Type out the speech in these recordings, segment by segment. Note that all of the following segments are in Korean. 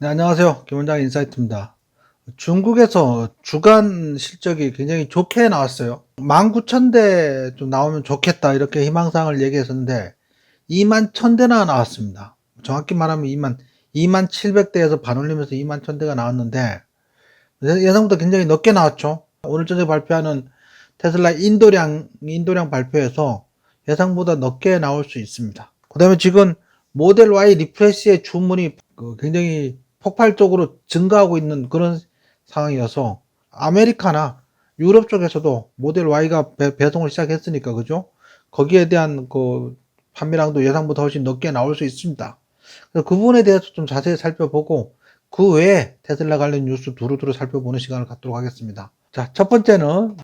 네, 안녕하세요. 김원장 인사이트입니다. 중국에서 주간 실적이 굉장히 좋게 나왔어요. 19,000대 좀 나오면 좋겠다 이렇게 희망사항을 얘기했었는데 21,000대나 나왔습니다. 정확히 말하면 2700대에서 반올리면서 21,000대가 나왔는데 예상보다 굉장히 높게 나왔죠. 오늘 저녁에 발표하는 테슬라 인도량 발표에서 예상보다 높게 나올 수 있습니다. 그 다음에 지금 모델 Y 리프레시의 주문이 굉장히 폭발적으로 증가하고 있는 그런 상황이어서 아메리카나 유럽 쪽에서도 모델 Y가 배송을 시작했으니까 그죠? 거기에 대한 그 판매량도 예상보다 훨씬 높게 나올 수 있습니다. 그래서 그 부분에 대해서 좀 자세히 살펴보고 그 외에 테슬라 관련 뉴스 두루두루 살펴보는 시간을 갖도록 하겠습니다. 자, 첫 번째는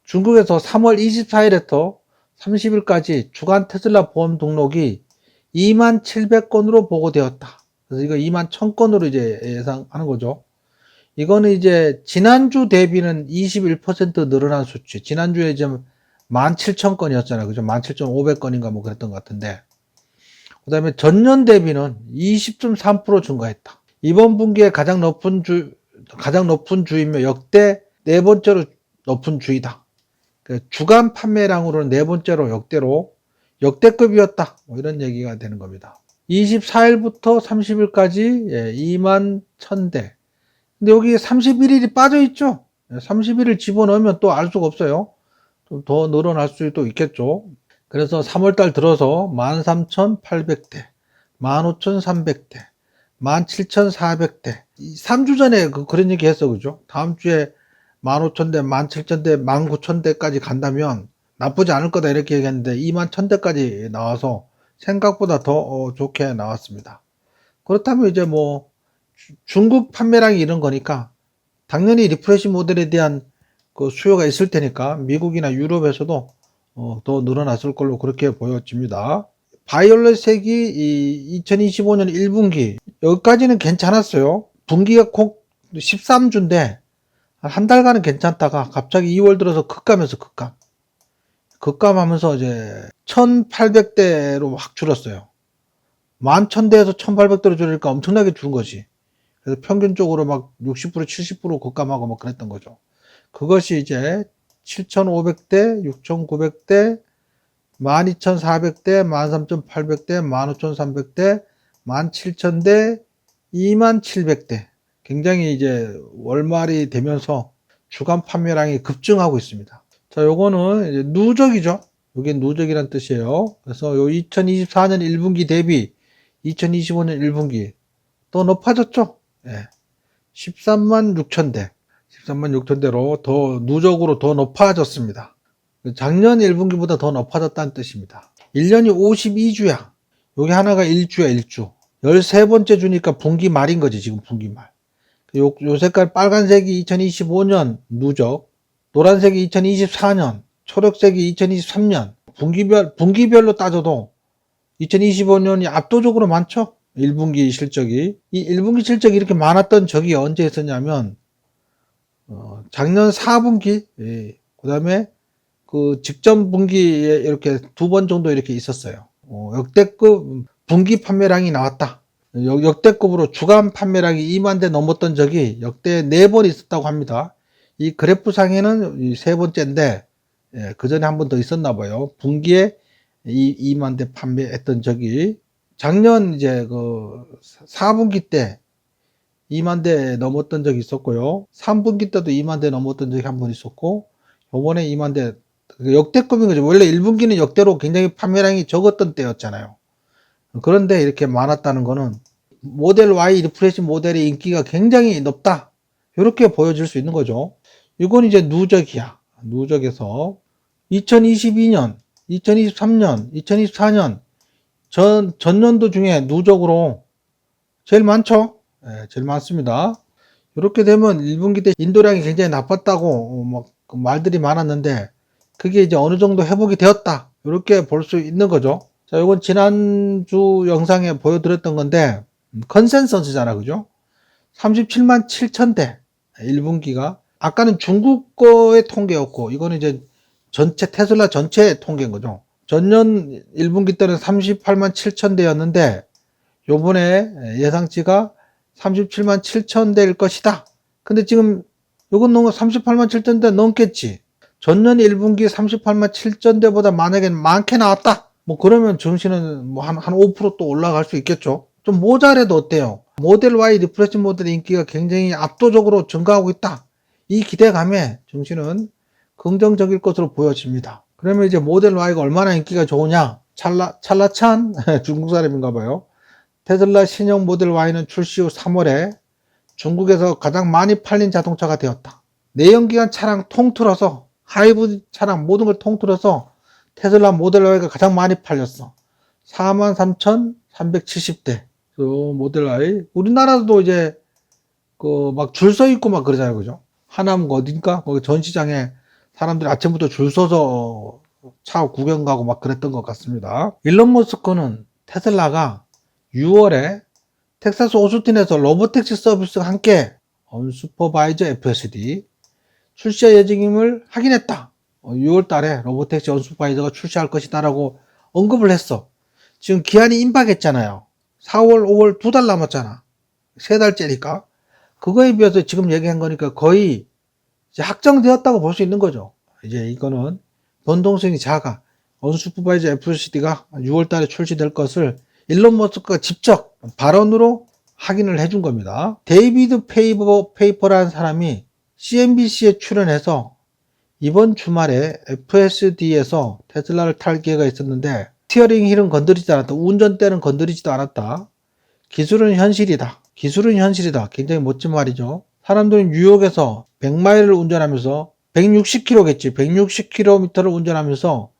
중국에서 3월 24일부터 30일까지 주간 테슬라 보험 등록이 27,000건으로 보고되었다. 그래서 이거 21,000건으로 이제 예상하는 거죠. 이거는 이제 지난주 대비는 21% 늘어난 수치. 지난주에 이제 17,000건이었잖아요. 그죠? 17,500건인가 뭐 그랬던 것 같은데. 그 다음에 전년 대비는 20.3% 증가했다. 이번 분기에 가장 높은 주이며 역대 네 번째로 높은 주이다. 주간 판매량으로는 네 번째로 역대급이었다. 뭐 이런 얘기가 되는 겁니다. 24일부터 30일까지 21,000대. 근데 여기 31일이 빠져 있죠. 30일을 집어넣으면 또 알 수가 없어요. 좀 더 늘어날 수도 있겠죠. 그래서 3월달 들어서 13,800대, 15,300대, 17,400대. 3주 전에 그런 얘기 했어, 그죠? 다음 주에 15,000대, 17,000대, 19,000대까지 간다면 나쁘지 않을 거다 이렇게 얘기했는데 21,000대까지 나와서 생각보다 더 좋게 나왔습니다. 그렇다면 이제 뭐 중국 판매량이 이런 거니까 당연히 리프레시 모델에 대한 그 수요가 있을 테니까 미국이나 유럽에서도 더 늘어났을 걸로 그렇게 보여집니다. 바이올렛 색이 2025년 1분기 여기까지는 괜찮았어요. 분기가 꼭 13주인데 한 달간은 괜찮다가 갑자기 2월 들어서 급감하면서 이제 1800대로 확 줄었어요. 11,000대에서 1800대로 줄으니까 엄청나게 줄은 거지. 그래서 평균적으로 막 60% 70% 급감하고 막 그랬던 거죠. 그것이 이제 7,500대, 6,900대, 12,400대, 13,800대, 15,300대, 17,000대, 2700대. 굉장히 이제 월말이 되면서 주간 판매량이 급증하고 있습니다. 자, 요거는 이제 누적이죠. 이게 누적이란 뜻이에요. 그래서 요 2024년 1분기 대비 2025년 1분기 더 높아졌죠. 예. 13만 6천대. 13만 6천대로 더 누적으로 더 높아졌습니다. 작년 1분기보다 더 높아졌다는 뜻입니다. 1년이 52주야. 여기 하나가 1주야, 1주. 13번째 주니까 분기 말인 거지, 지금 분기 말. 요 색깔 빨간색이 2025년 누적, 노란색이 2024년, 초록색이 2023년. 분기별로 따져도 2025년이 압도적으로 많죠? 1분기 실적이. 이 1분기 실적이 이렇게 많았던 적이 언제 있었냐면, 작년 4분기, 그 다음에 그 직전 분기에 이렇게 두 번 정도 이렇게 있었어요. 역대급 분기 판매량이 나왔다. 역대급으로 주간 판매량이 2만 대 넘었던 적이 역대 4번 있었다고 합니다. 이 그래프상에는 세 번째인데, 그 전에 한 번 더 있었나 봐요. 분기에 2만 대 판매했던 적이 작년 이제 그 4분기 때 2만 대 넘었던 적이 있었고요. 3분기 때도 2만 대 넘었던 적이 한 번 있었고, 요번에 2만 대 역대급인 거죠. 원래 1분기는 역대로 굉장히 판매량이 적었던 때였잖아요. 그런데 이렇게 많았다는 거는 모델 Y 리프레시 모델의 인기가 굉장히 높다. 이렇게 보여질 수 있는 거죠. 이건 이제 누적이야. 누적에서 2022년, 2023년, 2024년 전년도 중에 누적으로 제일 많죠? 네, 제일 많습니다. 이렇게 되면 1분기 때 인도량이 굉장히 나빴다고 막 말들이 많았는데 그게 이제 어느 정도 회복이 되었다. 이렇게 볼 수 있는 거죠. 자, 이건 지난주 영상에 보여드렸던 건데 컨센서스잖아, 그죠? 37만 7천대 1분기가 아까는 중국 거의 통계였고 이거는 이제 전체 테슬라 전체 통계인 거죠. 전년 1분기 때는 38만 7천대였는데 요번에 예상치가 37만 7천 대일 것이다. 근데 지금 요건 너무 38만 7천 대 넘겠지. 전년 1분기 38만 7천 대보다 만약에 많게 나왔다. 뭐 그러면 증시는 뭐 한 5%또 올라갈 수 있겠죠. 좀 모자라도 어때요? 모델 Y 리프레시 모델의 인기가 굉장히 압도적으로 증가하고 있다. 이 기대감에 증시는 긍정적일 것으로 보여집니다. 그러면 이제 모델 Y가 얼마나 인기가 좋으냐? 찰나찬 중국 사람인가 봐요. 테슬라 신형 모델 Y는 출시 후 3월에 중국에서 가장 많이 팔린 자동차가 되었다. 내연기관 차량 통틀어서 하이브리드 차량 모든 걸 통틀어서 테슬라 모델 Y가 가장 많이 팔렸어. 43,370대. 그 모델 Y. 우리나라도 이제 그 막 줄 서 있고 막 그러잖아요. 그죠? 하남 어딘가? 거기 전시장에 사람들이 아침부터 줄 서서 차 구경 가고 막 그랬던 것 같습니다. 일론 머스크는 테슬라가 6월에 텍사스 오스틴에서 로보택시 서비스와 함께 언슈퍼바이저 FSD 출시 예정임을 확인했다. 6월 달에 로보택시 언슈퍼바이저가 출시할 것이다 라고 언급을 했어. 지금 기한이 임박했잖아요. 4월, 5월 2달 남았잖아. 3달째니까. 그거에 비해서 지금 얘기한 거니까 거의 이제 확정되었다고 볼 수 있는 거죠. 이제 이거는 변동성이 작아. 언슈퍼바이저 FSD가 6월 달에 출시될 것을 일론 머스크가 직접 발언으로 확인을 해준 겁니다. 데이비드 페이퍼라는 사람이 CNBC에 출연해서 이번 주말에 FSD에서 테슬라를 탈 기회가 있었는데 스티어링 휠은 건드리지 않았다. 운전대는 건드리지도 않았다. 기술은 현실이다. 기술은 현실이다. 굉장히 멋진 말이죠. 사람들은 뉴욕에서 100마일을 운전하면서 160km겠지. 160km를 운전하면서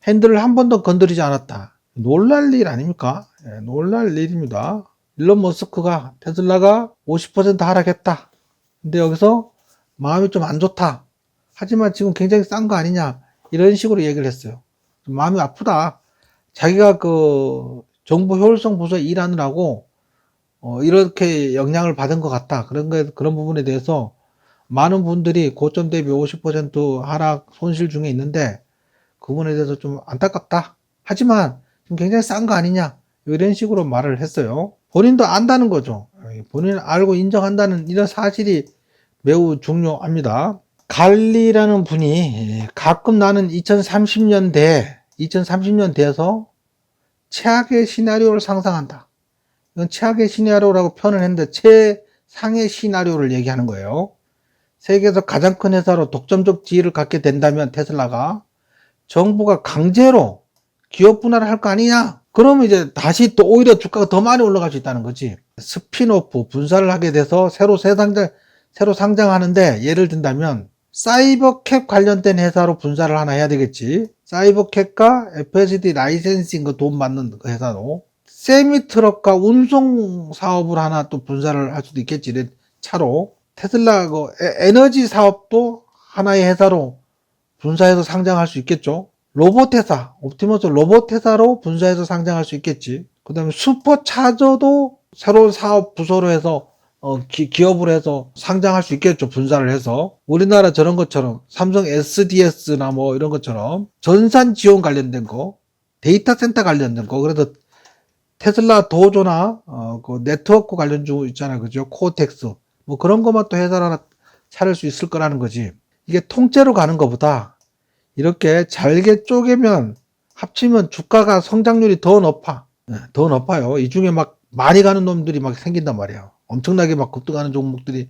핸들을 한 번도 건드리지 않았다. 놀랄 일 아닙니까? 예, 놀랄 일입니다. 일론 머스크가 테슬라가 50% 하락했다. 근데 여기서 마음이 좀 안 좋다. 하지만 지금 굉장히 싼 거 아니냐. 이런 식으로 얘기를 했어요. 좀 마음이 아프다. 자기가 그 정부 효율성 부서에 일하느라고 이렇게 영향을 받은 것 같다. 그런 부분에 대해서 많은 분들이 고점 대비 50% 하락 손실 중에 있는데 그 부분에 대해서 좀 안타깝다. 하지만 좀 굉장히 싼 거 아니냐. 이런 식으로 말을 했어요. 본인도 안다는 거죠. 본인 알고 인정한다는 이런 사실이 매우 중요합니다. 갈리라는 분이 가끔 나는 2030년대에서 최악의 시나리오를 상상한다. 이건 최악의 시나리오라고 표현을 했는데 최상의 시나리오를 얘기하는 거예요. 세계에서 가장 큰 회사로 독점적 지위를 갖게 된다면 테슬라가 정부가 강제로 기업 분할을 할 거 아니냐? 그러면 이제 다시 또 오히려 주가가 더 많이 올라갈 수 있다는 거지. 스핀오프, 분사를 하게 돼서 새로 상장하는데 예를 든다면 사이버캡 관련된 회사로 분사를 하나 해야 되겠지. 사이버캡과 FSD 라이센싱 그 돈 받는 그 회사로 세미트럭과 운송 사업을 하나 또 분사를 할 수도 있겠지. 차로 테슬라 그 에너지 사업도 하나의 회사로 분사해서 상장할 수 있겠죠. 로봇회사, 옵티머스 로봇회사로 분사해서 상장할 수 있겠지. 그 다음에 슈퍼차저도 새로운 사업 부서로 해서 기업으로 해서 상장할 수 있겠죠. 분사를 해서. 우리나라 저런 것처럼 삼성 SDS나 뭐 이런 것처럼 전산 지원 관련된 거, 데이터 센터 관련된 거. 그래서 테슬라 도조나 그 네트워크 관련주 있잖아요. 그죠? 코텍스. 뭐 그런 것만 또 회사를 하나 차릴 수 있을 거라는 거지. 이게 통째로 가는 것보다 이렇게 잘게 쪼개면 합치면 주가가 성장률이 더 높아. 더 높아요. 이 중에 막 많이 가는 놈들이 막 생긴단 말이야. 엄청나게 막 급등하는 종목들이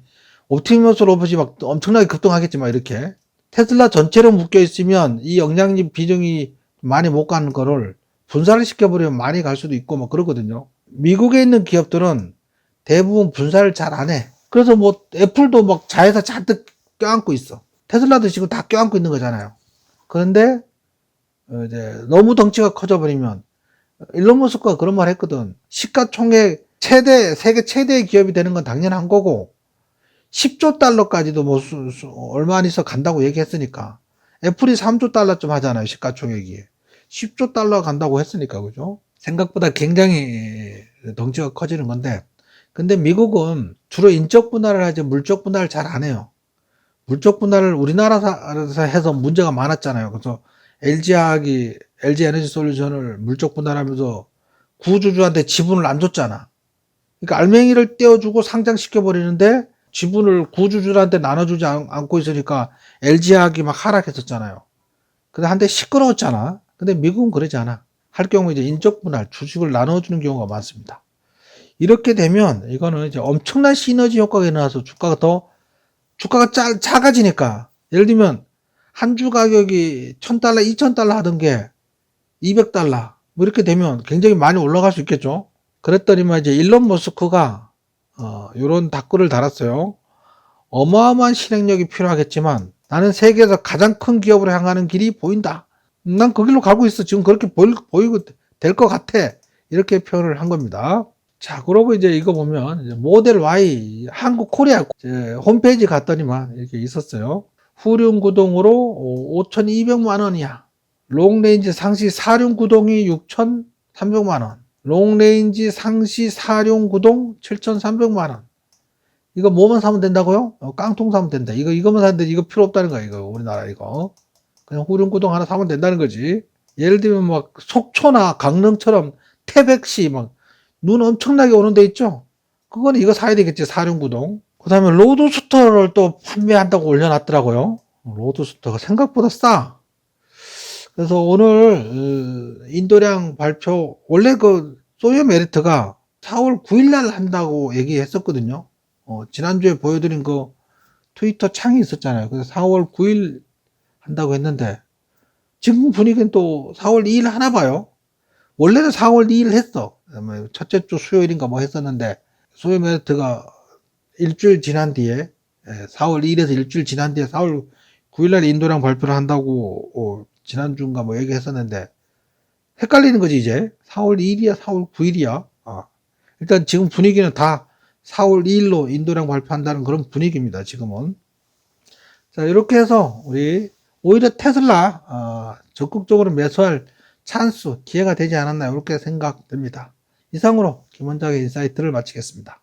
옵티머스 로봇이 막 엄청나게 급등하겠지만 이렇게 테슬라 전체로 묶여 있으면 이 영향력 비중이 많이 못 가는 거를 분사를 시켜버리면 많이 갈 수도 있고 뭐 그러거든요. 미국에 있는 기업들은 대부분 분사를 잘 안 해. 그래서 뭐 애플도 막 자회사 잔뜩 껴안고 있어. 테슬라도 지금 다 껴안고 있는 거잖아요. 그런데 이제 너무 덩치가 커져버리면 일론 머스크가 그런 말 했거든. 시가총액 세계 최대의 기업이 되는 건 당연한 거고 10조 달러까지도 뭐 얼마 안 있어 간다고 얘기했으니까 애플이 3조 달러쯤 하잖아요. 시가총액이 10조 달러 간다고 했으니까 그죠? 생각보다 굉장히 덩치가 커지는 건데 근데 미국은 주로 인적 분할을 하지 물적 분할을 잘 안 해요. 물적 분할을 우리나라에서 해서 문제가 많았잖아요. 그래서 LG 에너지 솔루션을 물적 분할하면서 구주주한테 지분을 안 줬잖아. 그러니까 알맹이를 떼어주고 상장시켜 버리는데 지분을 구주주들한테 나눠주지 않고 있으니까 LG화학이 막 하락했었잖아요. 근데 한때 시끄러웠잖아. 근데 미국은 그러지 않아. 할 경우 이제 인적 분할, 주식을 나눠주는 경우가 많습니다. 이렇게 되면 이거는 이제 엄청난 시너지 효과가 일어나서 주가가 작아지니까, 예를 들면 한 주 가격이 $1000, $2000 하던 게 $200 뭐 이렇게 되면 굉장히 많이 올라갈 수 있겠죠. 그랬더니만 이제 일론 머스크가 요런 댓글을 달았어요. 어마어마한 실행력이 필요하겠지만 나는 세계에서 가장 큰 기업으로 향하는 길이 보인다. 난 그 길로 가고 있어. 지금 그렇게 보이고 될 것 같아. 이렇게 표현을 한 겁니다. 자, 그러고 이제 이거 보면 이제 모델 Y 한국 코리아 홈페이지 갔더니만 이렇게 있었어요. 후륜 구동으로 5,200만 원이야. 롱레인지 상시 사륜 구동이 6,300만 원. 롱레인지 상시 사륜 구동 7,300만 원. 이거 뭐만 사면 된다고요? 깡통 사면 된다. 이거만 사는데 이거 필요 없다는 거야. 이거 우리나라 이거. 그냥 후륜 구동 하나 사면 된다는 거지. 예를 들면 막 속초나 강릉처럼 태백시 막 눈 엄청나게 오는 데 있죠. 그거는 이거 사야 되겠지. 사륜 구동. 그 다음에 로드스터를 또 판매한다고 올려놨더라고요. 로드스터가 생각보다 싸. 그래서 오늘 인도량 발표, 원래 그 소요 메리트가 4월 9일날 한다고 얘기했었거든요. 지난주에 보여드린 그 트위터 창이 있었잖아요. 그래서 4월 9일 한다고 했는데 지금 분위기는 또 4월 2일 하나 봐요. 원래는 4월 2일 했어. 첫째 주 수요일인가 뭐 했었는데 소요 메리트가 일주일 지난 뒤에 4월 2일에서 일주일 지난 뒤에 4월 9일날 인도량 발표를 한다고 지난주인가 뭐 얘기했었는데 헷갈리는 거지 이제. 4월 2일이야 4월 9일이야. 일단 지금 분위기는 다 4월 2일로 인도량 발표한다는 그런 분위기입니다. 지금은. 자, 이렇게 해서 우리 오히려 테슬라 적극적으로 매수할 찬스, 기회가 되지 않았나 이렇게 생각됩니다. 이상으로 김원장의 인사이트를 마치겠습니다.